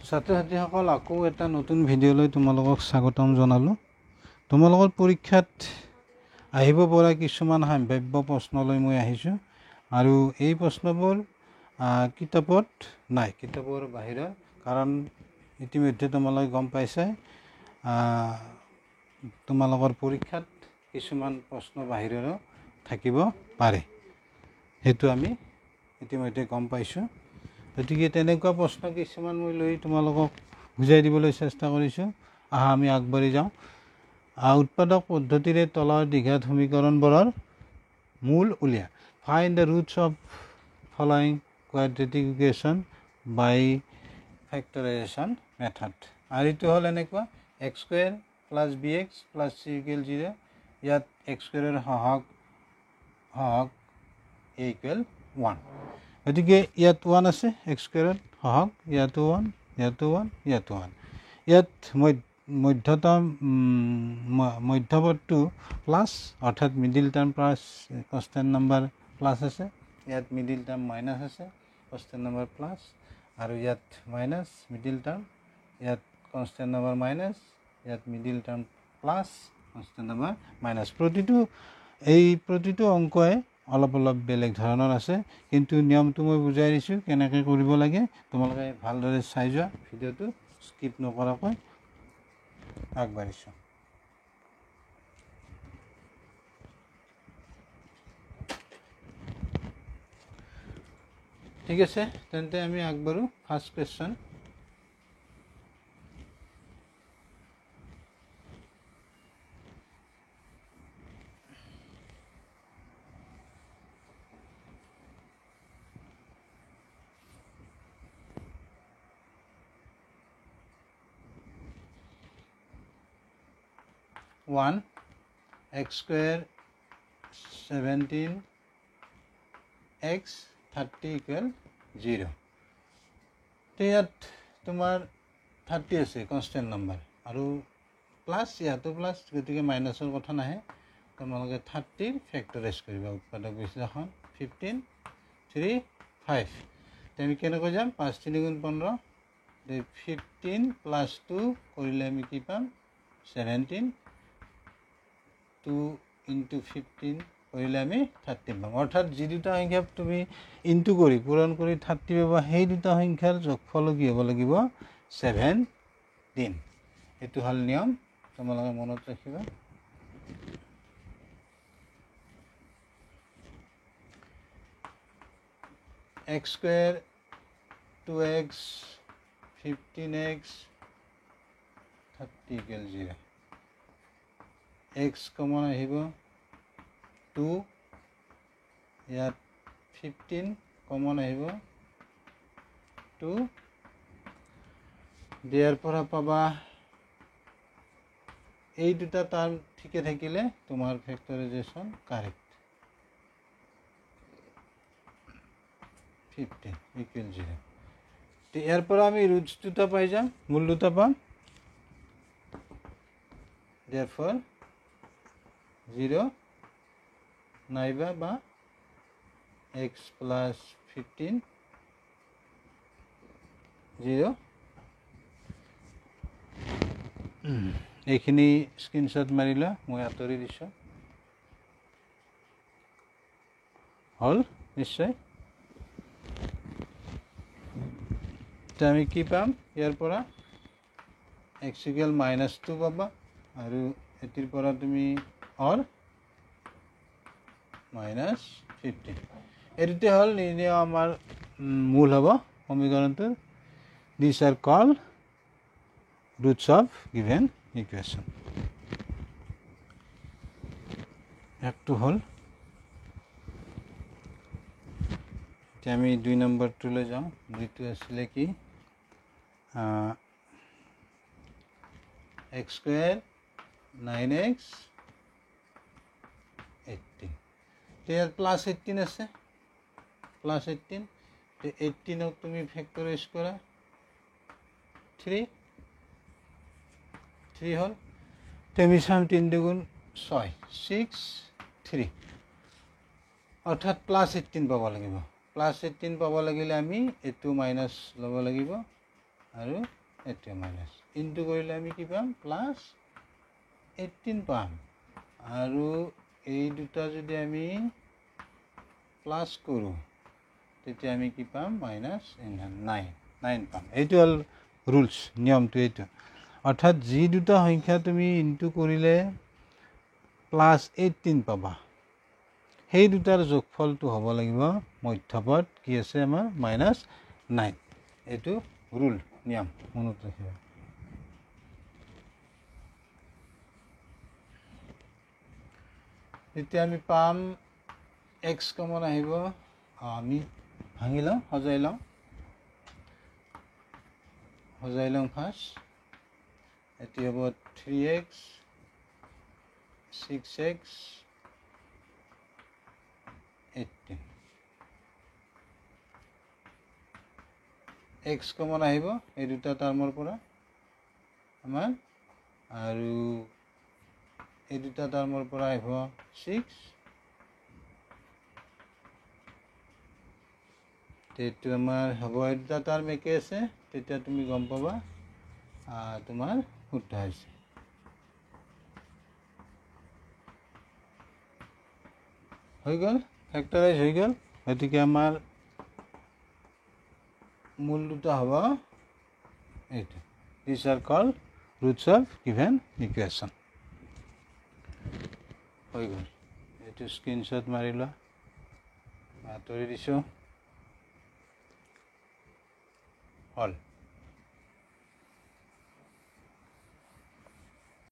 ছাত্ৰ ছাত্ৰীসকল আকৌ এটা নতুন ভিডিঅ'লৈ তোমালোকক স্বাগতম জনালোঁ। তোমালোকৰ পৰীক্ষাত আহিব পৰা কিছুমান সম্ভাৱ্য প্ৰশ্নলৈ মই আহিছোঁ আৰু এই প্ৰশ্নবোৰ কিতাপত নাই, কিতাপৰ বাহিৰৰ। কাৰণ ইতিমধ্যে তোমালোকে গম পাইছাই তোমালোকৰ পৰীক্ষাত কিছুমান প্ৰশ্ন বাহিৰৰো থাকিব পাৰে, সেইটো আমি ইতিমধ্যে গম পাইছোঁ। গতিকে তেনেকুৱা প্ৰশ্ন কিছুমান মই লৈ তোমালোকক বুজাই দিবলৈ চেষ্টা কৰিছোঁ। আমি আগবাঢ়ি যাওঁ। উৎপাদক পদ্ধতিৰে তলৰ দ্বিঘাত সমীকৰণবোৰৰ মূল উলিয়া। Find the roots of following quadratic equation by factorisation method. আৰু এইটো হ'ল এনেকুৱা x square plus b x plus c equal 0। ইয়াত এক্স স্কুৱেৰৰ সহগ এ ইকুৱেল 1। গতিকে ইয়াত 1 আছে, এক্স স্কুৱেৰত সহগ ইয়াতো 1, ইয়াতো 1, ইয়াতো 1। ইয়াত মধ্যপদটো প্লাছ, অৰ্থাৎ middle term plus, constant number plus আছে। ইয়াত মিডিল টাৰ্ম মাইনাছ আছে, কনষ্টেণ্ট নাম্বাৰ প্লাছ, আৰু ইয়াত মাইনাছ মিডিল টাৰ্ম, ইয়াত কনষ্টেণ্ট নাম্বাৰ মাইনাছ, ইয়াত middle term plus, constant number minus. প্ৰতিটো অংকই অলপ অলপ বেলেগ ধৰণৰ আছে, কিন্তু নিয়মটো মই বুজাই দিছোঁ কেনেকৈ কৰিব লাগে। তোমালোকে ভালদৰে চাই যোৱা, ভিডিঅ'টো স্কিপ নকৰাকৈ আগবাঢ়িছোঁ। ঠিক আছে, তেন্তে আমি আগবাঢ়ো। First question. One x square 17 x 30 equal 0। তো ইয়াত তোমাৰ 30 আছে কনষ্টেণ্ট নাম্বাৰ, আৰু প্লাছ ইয়াতো প্লাছ, গতিকে মাইনাছৰ কথা নাহে। তোমালোকে 30 ফেক্টৰাইজ কৰিবা। উৎপাদক বিশ্লেষণ 15 3 5। আমি কেনেকৈ যাম? 5 3 গুণ 15, 15 প্লাছ 2 কৰিলে আমি কি পাম? 17। 2 ইনটু 15 কৰিলে আমি 30 পাম। অৰ্থাৎ যি দুটা সংখ্যা তুমি ইনটু কৰি পূৰণ কৰি 30 পাবা, সেই দুটা সংখ্যাৰ যোগফলো কি হ'ব লাগিব? 17। এইটো হ'ল নিয়ম, তোমালোকে মনত ৰাখিবা। X square 2x 15x 30 equal 0। X common আহিব 2, ইয়াত 15 কমন আহিব 2। দিয়াৰ পৰা পাবা এই দুটা টাৰ্ম ঠিকে থাকিলে তোমাৰ ফেক্টৰাইজেশ্যন কাৰেক্ট। 15 ইকুৱেল 0। তো ইয়াৰ পৰা আমি ৰুটছ দুটা পাই যাম, মূল দুটা পাম। therefore 0 নাইবা বা x প্লাছ 15 0। এইখিনি স্ক্ৰীনশ্বট মাৰি লোৱা, মই আঁতৰি দিছোঁ। হ'ল নিশ্চয়। এতিয়া আমি কি পাম ইয়াৰ পৰা? x ইকুৱেল -2 পাবা, আৰু এটিৰ পৰা তুমি অৰ -15। এই দুটা হ'ল নিৰ্ণয় আমাৰ মূল হ'ব সমীকৰণটোৰ। These are called roots of given equation. একটো হ'ল। এতিয়া আমি 2 নম্বৰটোলৈ যাওঁ, যিটো আছিলে কি x স্কুৱেৰ 9x 18। তো ইয়াত প্লাছ 18 আছে, প্লাছ 18। তো 18ক তুমি ফেক্টৰাইজ কৰা, 3 হ'ল। তো আমি চাম 3 দুগুণ 6, 6 3, অৰ্থাৎ প্লাছ 18 পাব লাগিব। প্লাছ 18 পাব লাগিলে আমি এইটো মাইনাছ ল'ব লাগিব, আৰু এইটো মাইনাছ ইনটু কৰিলে আমি কি পাম প্লাছ 18 পাম আৰু এই দুটা যদি আমি প্লাছ কৰোঁ তেতিয়া আমি কি পাম মাইনাছ 9 পাম এইটো হ'ল ৰুলছ নিয়মটো এইটো অৰ্থাৎ যি দুটা সংখ্যা তুমি ইনটু কৰিলে প্লাছ 18 পাবা সেই দুটাৰ যোগফলটো হ'ব লাগিব মধ্যপদ কি আছে আমাৰ মাইনাছ 9 এইটো ৰুল নিয়ম মনত ৰাখিবা তেতিয়া আমি পাম x কমন আহিব আমি ভাঙি লওঁ সজাই লওঁ ফাৰ্ষ্ট এটি হ'ব 3x 6x 18 x কমন আহিব এই দুটা টাৰ্মৰ পৰা আমাৰ আৰু এই দুটা টাৰ্মৰ পৰা আহিব 6 এইটো আমাৰ হ'ব এই দুটা টাৰ্ম একে আছে তেতিয়া তুমি গম পাবা তোমাৰ শুদ্ধ হৈছে হৈ গ'ল ফেক্টৰাইজ হৈ গ'ল গতিকে আমাৰ মূল দুটা হ'ব এইটো these are called roots of given equation হৈ গ'ল এইটো স্ক্ৰীনশ্বট মাৰি লোৱা আঁতৰি দিছোঁ হ'ল